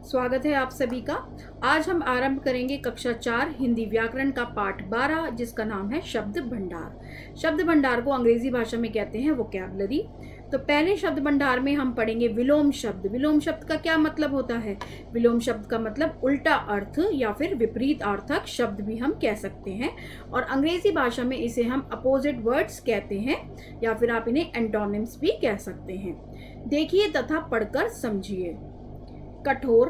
स्वागत है आप सभी का। आज हम आरंभ करेंगे कक्षा 4 हिंदी व्याकरण का पाठ 12 जिसका नाम है शब्द भंडार। शब्द भंडार को अंग्रेजी भाषा में कहते हैं वोकैबुलरी। तो पहले शब्द भंडार में हम पढ़ेंगे विलोम शब्द। विलोम शब्द का क्या मतलब होता है? विलोम शब्द का मतलब उल्टा अर्थ या फिर विपरीत अर्थक शब्द भी हम कह सकते हैं, और अंग्रेजी भाषा में इसे हम अपोजिट वर्ड्स कहते हैं या फिर आप इन्हें एंटोनिम्स भी कह सकते हैं। देखिए तथा पढ़कर समझिए। कठोर,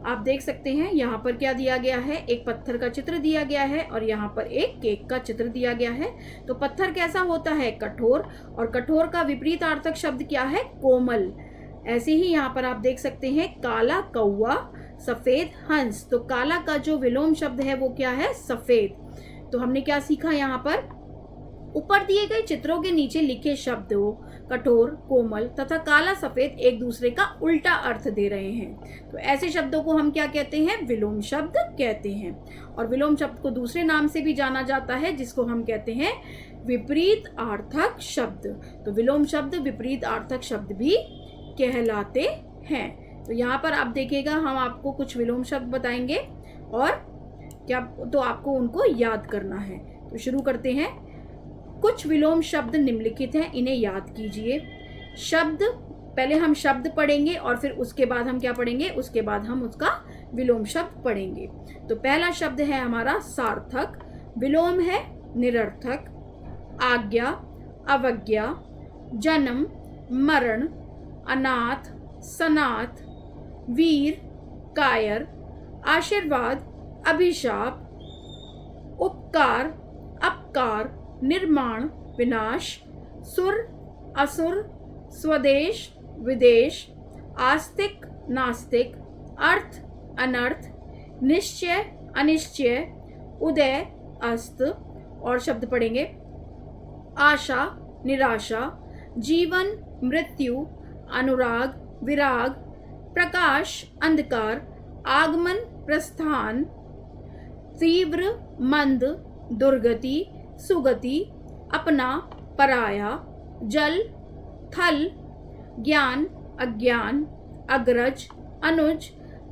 आप देख सकते हैं यहाँ पर क्या दिया गया है, एक पत्थर का चित्र दिया गया है और यहाँ पर एक केक का चित्र दिया गया है। तो पत्थर कैसा होता है? कठोर। और कठोर का विपरीतार्थक शब्द क्या है? कोमल। ऐसे ही यहाँ पर आप देख सकते हैं काला कौवा, सफेद हंस। तो काला का जो विलोम शब्द है वो क्या है? सफेद। तो हमने क्या सीखा यहाँ पर? ऊपर दिए गए चित्रों के नीचे लिखे शब्दों कठोर, कोमल तथा काला सफेद एक दूसरे का उल्टा अर्थ दे रहे हैं। तो ऐसे शब्दों को हम क्या कहते हैं? विलोम शब्द कहते हैं। और विलोम शब्द को दूसरे नाम से भी जाना जाता है जिसको हम कहते हैं विपरीत अर्थक शब्द। तो विलोम शब्द विपरीत अर्थक शब्द भी कहलाते हैं। तो यहाँ पर आप देखिएगा, हम आपको कुछ विलोम शब्द बताएंगे और क्या तो आपको उनको याद करना है। तो शुरू करते हैं। कुछ विलोम शब्द निम्नलिखित हैं, इन्हें याद कीजिए। शब्द, पहले हम शब्द पढ़ेंगे और फिर उसके बाद हम क्या पढ़ेंगे? उसके बाद हम उसका विलोम शब्द पढ़ेंगे। तो पहला शब्द है हमारा सार्थक। विलोम है निरर्थक। आज्ञा, अवज्ञा, जन्म, मरण, अनाथ, सनाथ, वीर, कायर, आशीर्वाद, अभिशाप, उपकार, अपकार, निर्माण, विनाश, सुर, असुर, स्वदेश, विदेश, आस्तिक, नास्तिक, अर्थ, अनर्थ, निश्चय, अनिश्चय, उदय, अस्त। और शब्द पढ़ेंगे आशा, निराशा, जीवन, मृत्यु, अनुराग, विराग, प्रकाश, अंधकार, आगमन, प्रस्थान, तीव्र, मंद, दुर्गति, सुगति, अपना, पराया, जल, थल, ज्ञान, अज्ञान, अग्रज, अनुज,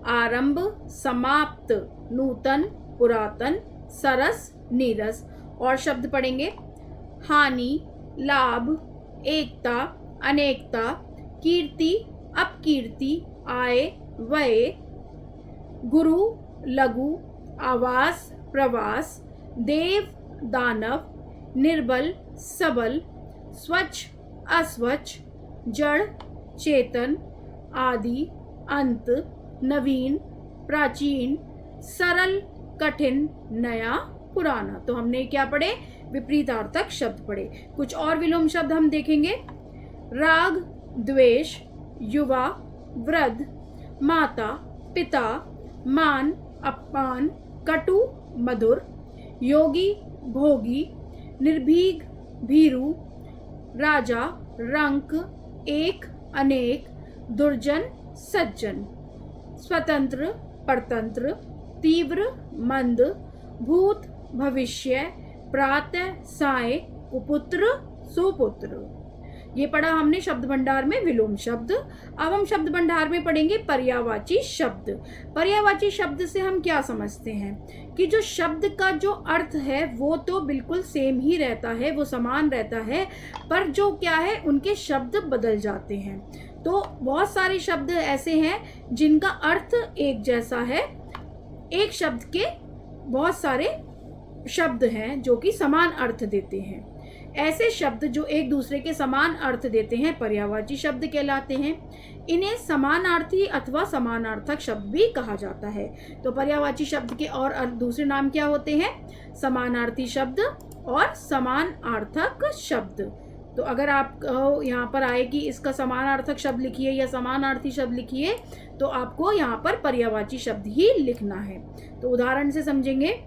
आरंभ, समाप्त, नूतन, पुरातन, सरस, नीरस। और शब्द पढ़ेंगे हानि, लाभ, एकता, अनेकता, कीर्ति, अपकीर्ति, आय, व्यय, गुरु, लघु, आवास, प्रवास, देव, दानव, निर्बल, सबल, स्वच्छ, अस्वच्छ, जड़, चेतन, आदि, अंत, नवीन, प्राचीन, सरल, कठिन, नया, पुराना। तो हमने क्या पढ़े? विपरीतार्थक शब्द पढ़े। कुछ और विलोम शब्द हम देखेंगे। राग, द्वेष, युवा, वृद्ध, माता, पिता, मान, अपमान, कटु, मधुर, योगी, भोगी, निर्भीक, भीरु, राजा, रंक, एक, अनेक, दुर्जन, सज्जन, स्वतंत्र, परतंत्र, तीव्र, मंद, भूत, भविष्य, प्रातः, साय, कुपुत्र, सुपुत्र। ये पढ़ा हमने शब्द भंडार में विलोम शब्द। अब हम शब्द भंडार में पढ़ेंगे पर्यायवाची शब्द। पर्यायवाची शब्द से हम क्या समझते हैं कि जो शब्द का जो अर्थ है वो तो बिल्कुल सेम ही रहता है, वो समान रहता है, पर जो क्या है उनके शब्द बदल जाते हैं। तो बहुत सारे शब्द ऐसे हैं जिनका अर्थ एक जैसा है। एक शब्द के बहुत सारे शब्द हैं जो कि समान अर्थ देते हैं। ऐसे शब्द जो एक दूसरे के समान अर्थ देते हैं पर्यायवाची शब्द कहलाते हैं। इन्हें समानार्थी अथवा समानार्थक शब्द भी कहा जाता है। तो पर्यायवाची शब्द के और दूसरे नाम क्या होते हैं? समानार्थी शब्द और समानार्थक शब्द। तो अगर आप यहाँ पर आए कि इसका समानार्थक शब्द लिखिए या समानार्थी शब्द लिखिए, तो आपको यहाँ पर पर्यायवाची शब्द ही लिखना है। तो उदाहरण से समझेंगे।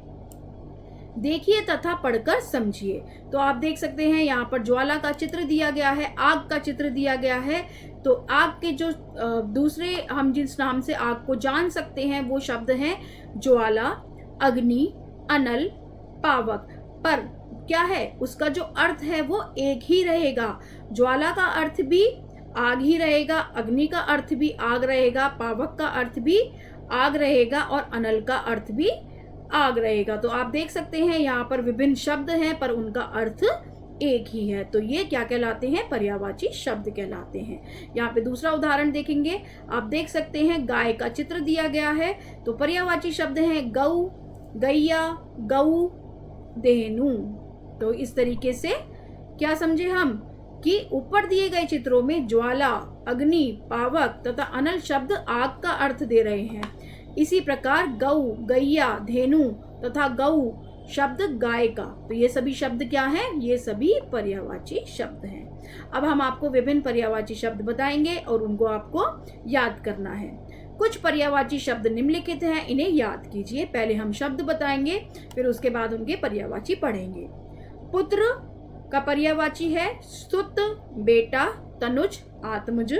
देखिए तथा पढ़कर समझिए। तो आप देख सकते हैं यहाँ पर ज्वाला का चित्र दिया गया है, आग का चित्र दिया गया है। तो आग के जो दूसरे हम जिस नाम से आग को जान सकते हैं वो शब्द हैं ज्वाला, अग्नि, अनल, पावक। पर क्या है, उसका जो अर्थ है वो एक ही रहेगा। ज्वाला का अर्थ भी आग ही रहेगा, अग्नि का अर्थ भी आग रहेगा, पावक का अर्थ भी आग रहेगा और अनल का अर्थ भी आग रहेगा। तो आप देख सकते हैं यहाँ पर विभिन्न शब्द हैं पर उनका अर्थ एक ही है। तो ये क्या कहलाते हैं? पर्यायवाची शब्द कहलाते हैं। यहाँ पे दूसरा उदाहरण देखेंगे, आप देख सकते हैं गाय का चित्र दिया गया है। तो पर्यायवाची शब्द हैं गऊ, गैया, गऊ, धेनु। तो इस तरीके से क्या समझे हम कि ऊपर दिए गए चित्रों में ज्वाला, अग्नि, पावक तथा अनल शब्द आग का अर्थ दे रहे हैं। इसी प्रकार गऊ, गैया, धेनु तथा गऊ शब्द गाय का। तो ये सभी शब्द क्या हैं? ये सभी पर्यायवाची शब्द हैं। अब हम आपको विभिन्न पर्यायवाची शब्द बताएंगे और उनको आपको याद करना है। कुछ पर्यायवाची शब्द निम्नलिखित हैं, इन्हें याद कीजिए। पहले हम शब्द बताएंगे, फिर उसके बाद उनके पर्यायवाची पढ़ेंगे। पुत्र का पर्यायवाची है सुत, बेटा, तनुज, आत्मज।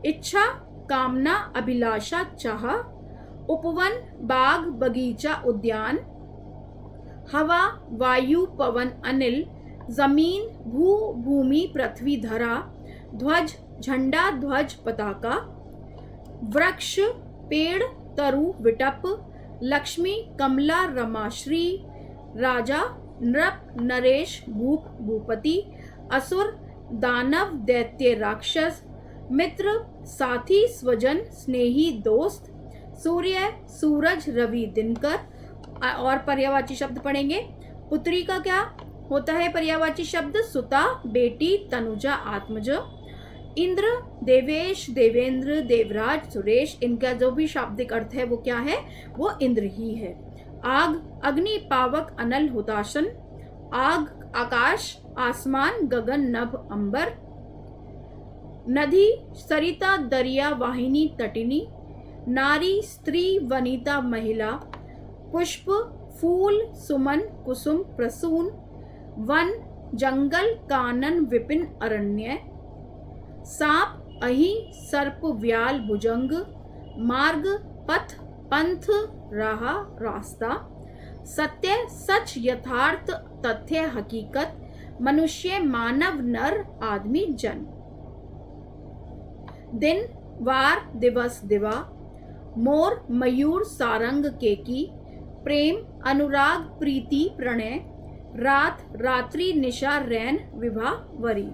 इच्छा, कामना, अभिलाषा, चाह। उपवन, बाग, बगीचा, उद्यान। हवा, वायु, पवन, अनिल। जमीन, भू, भूमि, पृथ्वी, धरा। ध्वज, झंडा, ध्वज, पताका। वृक्ष, पेड़, तरु, विटप। लक्ष्मी, कमला, रमाश्री। राजा, नृप, नरेश, भूप, भूपति। असुर, दानव, दैत्य, राक्षस। मित्र, साथी, स्वजन, स्नेही, दोस्त। सूर्य, सूरज, रवि, दिनकर। और पर्यायवाची शब्द पढ़ेंगे। पुत्री का क्या होता है पर्यायवाची शब्द? सुता, बेटी, तनुजा, आत्मज। इंद्र, देवेश, देवेंद्र, देवराज, सुरेश। इनका जो भी शाब्दिक अर्थ है वो क्या है? वो इंद्र ही है। आग, अग्नि, पावक, अनल, हुताशन। आग, आकाश, आसमान, गगन, नभ, अंबर। नदी, सरिता, दरिया, वाहिनी, तटिनी। नारी, स्त्री, वनिता, महिला। पुष्प, फूल, सुमन, कुसुम, प्रसून। वन, जंगल, कानन, विपिन, अरण्य। सांप, अहि, सर्प, व्याल, भुजंग। मार्ग, पथ, पंथ, राह, रास्ता। सत्य, सच, यथार्थ, तथ्य, हकीकत। मनुष्य, मानव, नर, आदमी, जन। दिन, वार, दिवस, दिवा। मोर, मयूर, सारंग, केकी। प्रेम, अनुराग, प्रीति, प्रणय। रात, रात्रि, निशा, रैन, विवाह, वरी।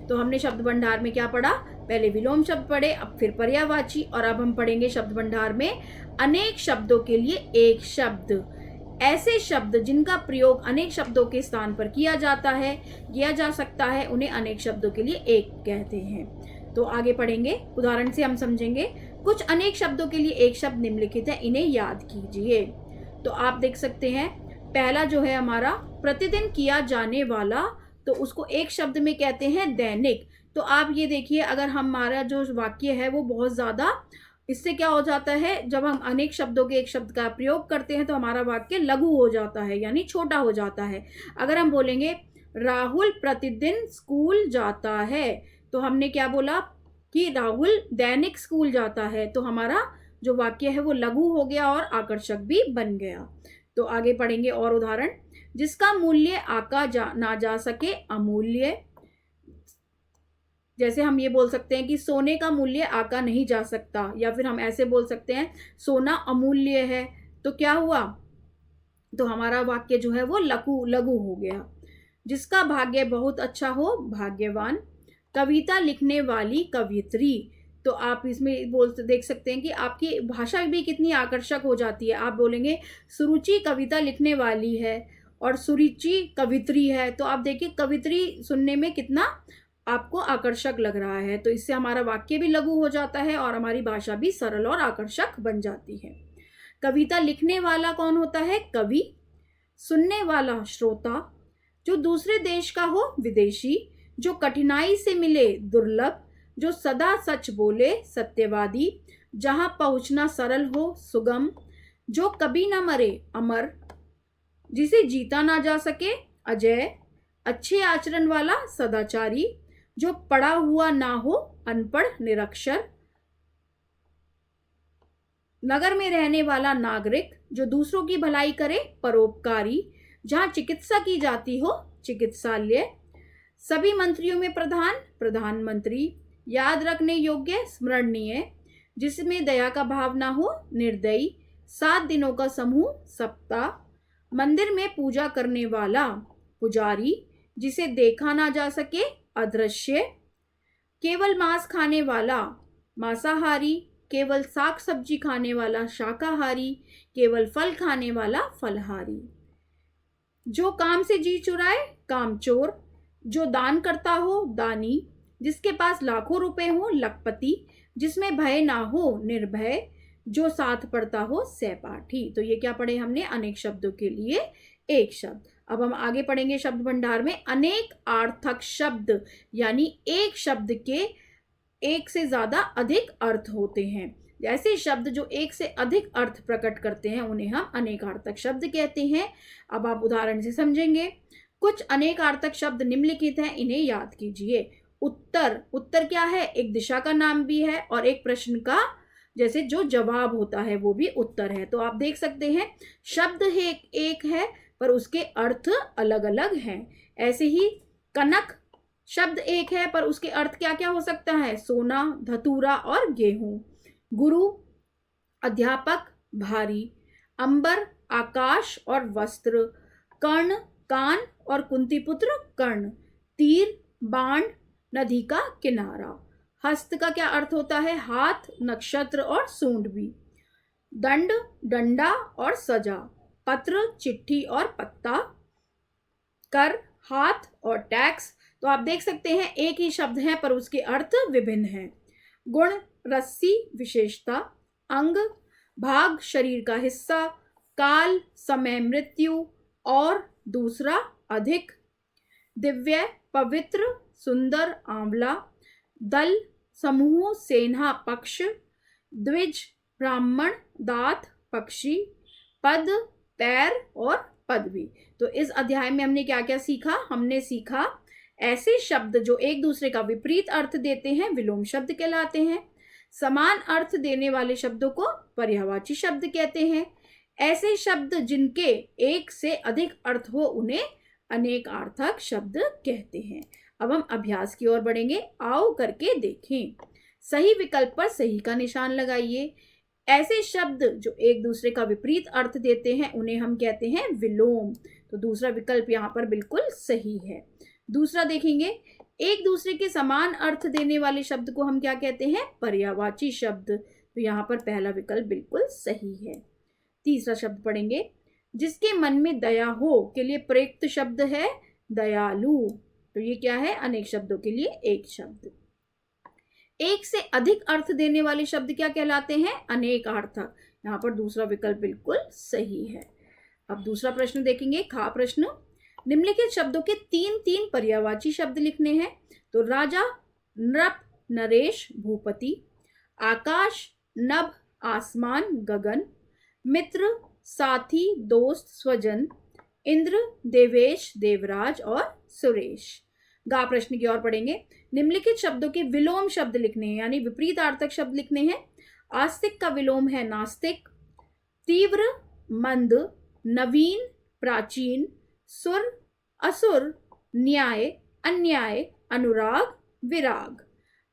तो हमने शब्द भंडार में क्या पढ़ा? पहले विलोम शब्द पढ़े, अब फिर पर्यायवाची, और अब हम पढ़ेंगे शब्द भंडार में अनेक शब्दों के लिए एक शब्द। ऐसे शब्द जिनका प्रयोग अनेक शब्दों के स्थान पर किया जाता है, किया जा सकता है, उन्हें अनेक शब्दों के लिए एक कहते हैं। तो आगे पढ़ेंगे, उदाहरण से हम समझेंगे। कुछ अनेक शब्दों के लिए एक शब्द निम्नलिखित है, इन्हें याद कीजिए। तो आप देख सकते हैं, पहला जो है हमारा प्रतिदिन किया जाने वाला, तो उसको एक शब्द में कहते हैं दैनिक। तो आप ये देखिए, अगर हमारा जो वाक्य है वो बहुत ज़्यादा, इससे क्या हो जाता है, जब हम अनेक शब्दों के एक शब्द का प्रयोग करते हैं तो हमारा वाक्य लघु हो जाता है, यानी छोटा हो जाता है। अगर हम बोलेंगे राहुल प्रतिदिन स्कूल जाता है, तो हमने क्या बोला कि राहुल दैनिक स्कूल जाता है, तो हमारा जो वाक्य है वो लघु हो गया और आकर्षक भी बन गया। तो आगे पढ़ेंगे और उदाहरण। जिसका मूल्य आका ना जा सके, अमूल्य। जैसे हम ये बोल सकते हैं कि सोने का मूल्य आका नहीं जा सकता, या फिर हम ऐसे बोल सकते हैं सोना अमूल्य है। तो क्या हुआ? तो हमारा वाक्य जो है वो लघु हो गया। जिसका भाग्य बहुत अच्छा हो, भाग्यवान। कविता लिखने वाली, कवियत्री। तो आप इसमें देख सकते हैं कि आपकी भाषा भी कितनी आकर्षक हो जाती है। आप बोलेंगे सुरुचि कविता लिखने वाली है और सुरुचि कवित्री है, तो आप देखिए कवित्री सुनने में कितना आपको आकर्षक लग रहा है। तो इससे हमारा वाक्य भी लघु हो जाता है और हमारी भाषा भी सरल और आकर्षक बन जाती है। कविता लिखने वाला कौन होता है? कवि। सुनने वाला, श्रोता। जो दूसरे देश का हो, विदेशी। जो कठिनाई से मिले, दुर्लभ। जो सदा सच बोले, सत्यवादी। जहां पहुंचना सरल हो, सुगम। जो कभी ना मरे, अमर। जिसे जीता ना जा सके, अजय। अच्छे आचरण वाला, सदाचारी। जो पढ़ा हुआ ना हो, अनपढ़, निरक्षर। नगर में रहने वाला, नागरिक। जो दूसरों की भलाई करे, परोपकारी। जहां चिकित्सा की जाती हो, चिकित्सालय। सभी मंत्रियों में प्रधान, प्रधानमंत्री। याद रखने योग्य, स्मरणीय, जिसमें दया का भाव ना हो, निर्दयी, 7 दिनों का समूह, सप्ताह, मंदिर में पूजा करने वाला, पुजारी, जिसे देखा ना जा सके, अदृश्य, केवल मांस खाने वाला, मांसाहारी, केवल साग सब्जी खाने वाला, शाकाहारी, केवल फल खाने वाला, फलहारी, जो काम से जी चुराए, कामचोर, जो दान करता हो, दानी, जिसके पास लाखों रुपए हो, लखपति, जिसमें भय ना हो, निर्भय, जो साथ पढ़ता हो, सहपाठी। तो ये क्या पढ़े हमने? अनेक शब्दों के लिए एक शब्द। अब हम आगे पढ़ेंगे शब्द भंडार में अनेक अर्थक शब्द, यानी एक शब्द के एक से ज्यादा अधिक अर्थ होते हैं। ऐसे शब्द जो एक से अधिक अर्थ प्रकट करते हैं उन्हें हम अनेकार्थक शब्द कहते हैं। अब आप उदाहरण से समझेंगे। कुछ अनेकार्थक शब्द निम्नलिखित हैं, इन्हें याद कीजिए। उत्तर, उत्तर क्या है? एक दिशा का नाम भी है और एक प्रश्न का जैसे जो जवाब होता है वो भी उत्तर है। तो आप देख सकते हैं शब्द है एक है पर उसके अर्थ अलग अलग हैं। ऐसे ही कनक शब्द एक है पर उसके अर्थ क्या क्या हो सकता है? सोना, धतूरा और गेहूं। गुरु, अध्यापक, भारी। अंबर, आकाश और वस्त्र। कर्ण, कान और कुंतीपुत्र कर्ण। तीर, बाण, नदी का किनारा। हस्त का क्या अर्थ होता है? हाथ, नक्षत्र और सूंड भी। दंड, डंडा और सजा। पत्र, चिट्ठी और पत्ता। कर, हाथ और टैक्स। तो आप देख सकते हैं एक ही शब्द है पर उसके अर्थ विभिन्न हैं। गुण, रस्सी, विशेषता। अंग, भाग, शरीर का हिस्सा। काल, समय, मृत्यु और दूसरा, अधिक। दिव्य, पवित्र, सुंदर, आंवला। दल, समूह, सेना, पक्ष। द्विज, ब्राह्मण, दात, पक्षी। पद, पैर और पदवी। तो इस अध्याय में हमने क्या क्या सीखा? हमने सीखा ऐसे शब्द जो एक दूसरे का विपरीत अर्थ देते हैं विलोम शब्द कहलाते हैं। समान अर्थ देने वाले शब्दों को पर्यायवाची शब्द कहते हैं। ऐसे शब्द जिनके एक से अधिक अर्थ हो उन्हें अनेकार्थक शब्द कहते हैं। अब हम अभ्यास की ओर बढ़ेंगे। आओ करके देखें। सही विकल्प पर सही का निशान लगाइए। ऐसे शब्द जो एक दूसरे का विपरीत अर्थ देते हैं उन्हें हम कहते हैं विलोम। तो दूसरा विकल्प यहाँ पर बिल्कुल सही है। दूसरा देखेंगे, एक दूसरे के समान अर्थ देने वाले शब्द को हम क्या कहते हैं? पर्यायवाची शब्द। तो यहाँ पर पहला विकल्प बिल्कुल सही है। तीसरा शब्द पढ़ेंगे, जिसके मन में दया हो के लिए प्रयुक्त शब्द है दयालु। तो ये क्या है? अनेक शब्दों के लिए एक शब्द। एक से अधिक अर्थ देने वाले शब्द क्या कहलाते हैं? अनेकार्थक। यहाँ पर दूसरा विकल्प बिल्कुल सही है। अब दूसरा प्रश्न देखेंगे, खा प्रश्न। निम्नलिखित शब्दों के 3 पर्यायवाची शब्द लिखने हैं। तो राजा, नृप, नरेश, भूपति। आकाश, नभ, आसमान, गगन। मित्र, साथी, दोस्त, स्वजन। इंद्र, देवेश, देवराज और सुरेश। गा प्रश्न की ओर पढ़ेंगे। निम्नलिखित शब्दों के विलोम शब्द लिखने हैं, यानी विपरीतार्थक शब्द लिखने हैं। आस्तिक का विलोम है नास्तिक। तीव्र, मंद। नवीन, प्राचीन। सुर, असुर। न्याय, अन्याय। अनुराग, विराग।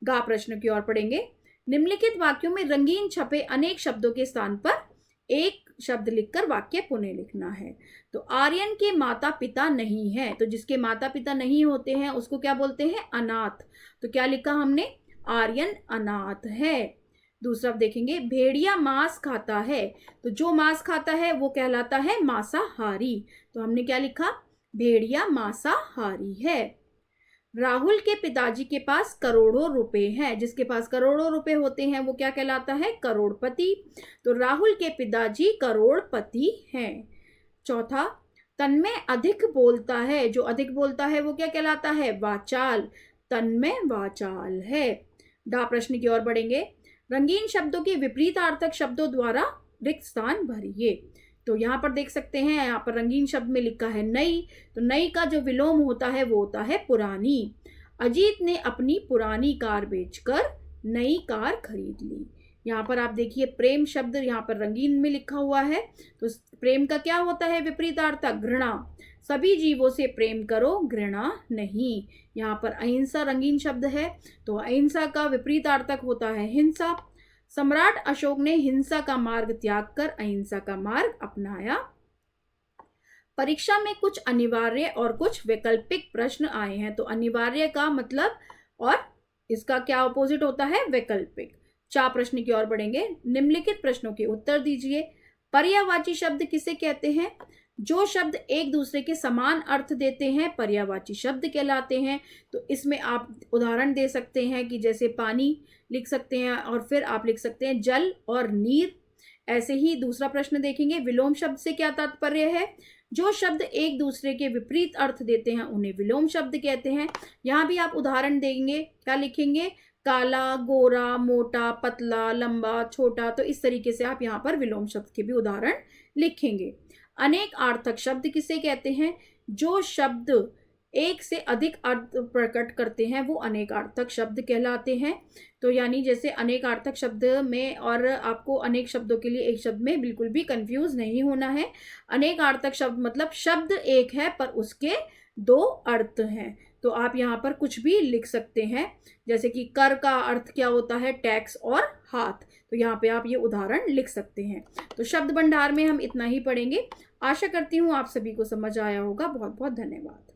गा प्रश्न की ओर पढ़ेंगे। निम्नलिखित वाक्यों में रंगीन छपे अनेक शब्दों के स्थान पर एक शब्द लिखकर वाक्य पुनः लिखना है। तो आर्यन के माता पिता नहीं है, तो जिसके माता पिता नहीं होते हैं उसको क्या बोलते हैं? अनाथ। तो क्या लिखा हमने? आर्यन अनाथ है। दूसरा देखेंगे, भेड़िया मांस खाता है। तो जो मांस खाता है वो कहलाता है मांसाहारी। तो हमने क्या लिखा? भेड़िया मांसाहारी है। राहुल के पिताजी के पास करोड़ों रुपए हैं। जिसके पास करोड़ों रुपए होते हैं वो क्या कहलाता है? करोड़पति। तो राहुल के पिताजी करोड़पति हैं। चौथा, तन्मय अधिक बोलता है। जो अधिक बोलता है वो क्या कहलाता है? वाचाल। तन्मय वाचाल है। डा प्रश्न की ओर बढ़ेंगे। रंगीन शब्दों के विपरीतार्थक शब्दों द्वारा रिक्त स्थान भरिए। तो यहाँ पर देख सकते हैं, यहाँ पर रंगीन शब्द में लिखा है नई। तो नई का जो विलोम होता है वो होता है पुरानी। अजीत ने अपनी पुरानी कार बेचकर नई कार खरीद ली। यहाँ पर आप देखिए प्रेम शब्द यहाँ पर रंगीन में लिखा हुआ है। तो प्रेम का क्या होता है विपरीतार्थक? घृणा। सभी जीवों से प्रेम करो, घृणा नहीं। यहाँ पर अहिंसा रंगीन शब्द है, तो अहिंसा का विपरीतार्थक होता है हिंसा। सम्राट अशोक ने हिंसा का मार्ग त्याग कर अहिंसा का मार्ग अपनाया। परीक्षा में कुछ अनिवार्य और कुछ वैकल्पिक प्रश्न आए हैं। तो अनिवार्य का मतलब और इसका क्या अपोजिट होता है? वैकल्पिक। 4 प्रश्न की ओर बढ़ेंगे। निम्नलिखित प्रश्नों के उत्तर दीजिए। पर्यायवाची शब्द किसे कहते हैं? जो शब्द एक दूसरे के समान अर्थ देते हैं पर्यायवाची शब्द कहलाते हैं। तो इसमें आप उदाहरण दे सकते हैं कि जैसे पानी लिख सकते हैं और फिर आप लिख सकते हैं जल और नीर। ऐसे ही दूसरा प्रश्न देखेंगे, विलोम शब्द से क्या तात्पर्य है? जो शब्द एक दूसरे के विपरीत अर्थ देते हैं उन्हें विलोम शब्द कहते हैं। यहाँ भी आप उदाहरण देंगे, क्या लिखेंगे? काला, गोरा, मोटा, पतला, लंबा, छोटा। तो इस तरीके से आप यहाँ पर विलोम शब्द के भी उदाहरण लिखेंगे। अनेक अर्थक शब्द किसे कहते हैं? जो शब्द एक से अधिक अर्थ प्रकट करते हैं वो अनेकार्थक शब्द कहलाते हैं। तो यानी जैसे अनेकार्थक शब्द में, और आपको अनेक शब्दों के लिए एक शब्द में बिल्कुल भी कंफ्यूज नहीं होना है। अनेकार्थक शब्द मतलब शब्द एक है पर उसके 2 अर्थ हैं। तो आप यहाँ पर कुछ भी लिख सकते हैं, जैसे कि कर का अर्थ क्या होता है? टैक्स और हाथ। तो यहाँ पे आप ये उदाहरण लिख सकते हैं। तो शब्द भंडार में हम इतना ही पढ़ेंगे। आशा करती हूँ आप सभी को समझ आया होगा। बहुत बहुत धन्यवाद।